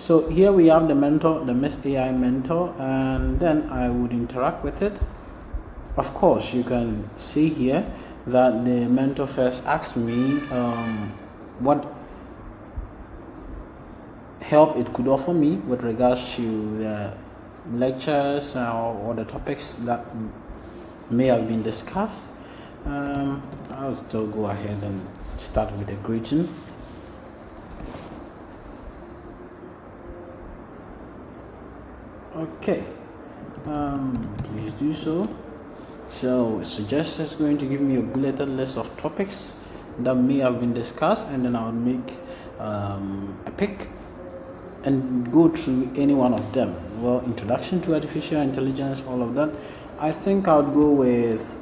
So here we have the mentor, the Miss AI mentor, and then I would interact with it. Of course, you can see here that the mentor first asked me what help it could offer me with regards to the lectures or the topics that may have been discussed. I'll still go ahead and start with a greeting. Okay, please do so. So it suggests it's going to give me a bulleted list of topics that may have been discussed, and then I'll make a pick and go through any one of them. Well, introduction to artificial intelligence, all of that. I think I would go with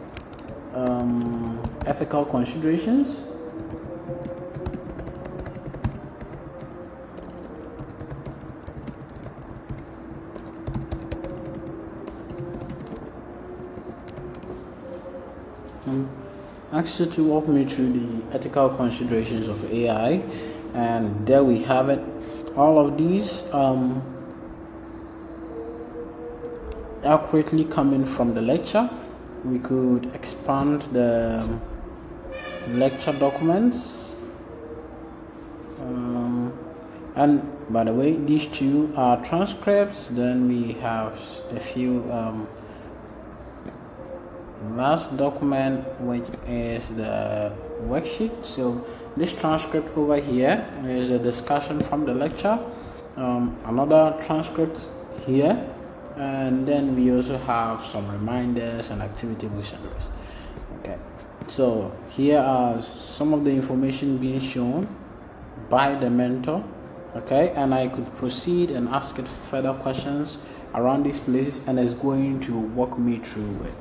ethical considerations. Actually, to walk me through the ethical considerations of AI, and there we have it. All of these accurately coming from the lecture. We could expand the lecture documents, and by the way, these two are transcripts. Then we have a few last document, which is the worksheet. So this transcript over here is a discussion from the lecture, another transcript here, and then we also have some reminders and activity summaries. Okay, so here are some of the information being shown by the mentor. Okay, and I could proceed and ask it further questions around these places, and it's going to walk me through it.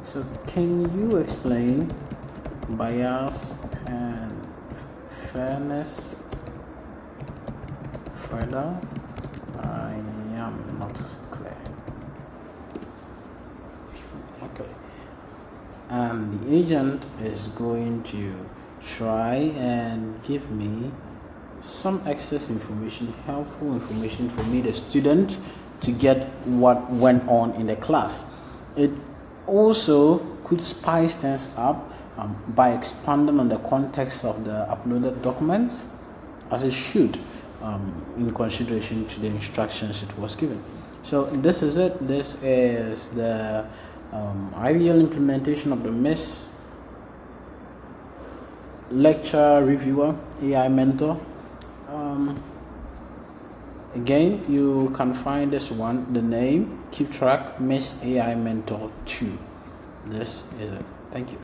So can you explain bias and fairness further? I am not clear. Okay, and the agent is going to try and give me some excess information, helpful information for me, the student, to get what went on in the class. It also could spice things up by expanding on the context of the uploaded documents, as it should, in consideration to the instructions it was given. So this is it. This is the ideal implementation of the Miss Lecture Reviewer AI Mentor. Again, you can find this one, the name, keep track, Miss AI Mentor 2. This is it. Thank you.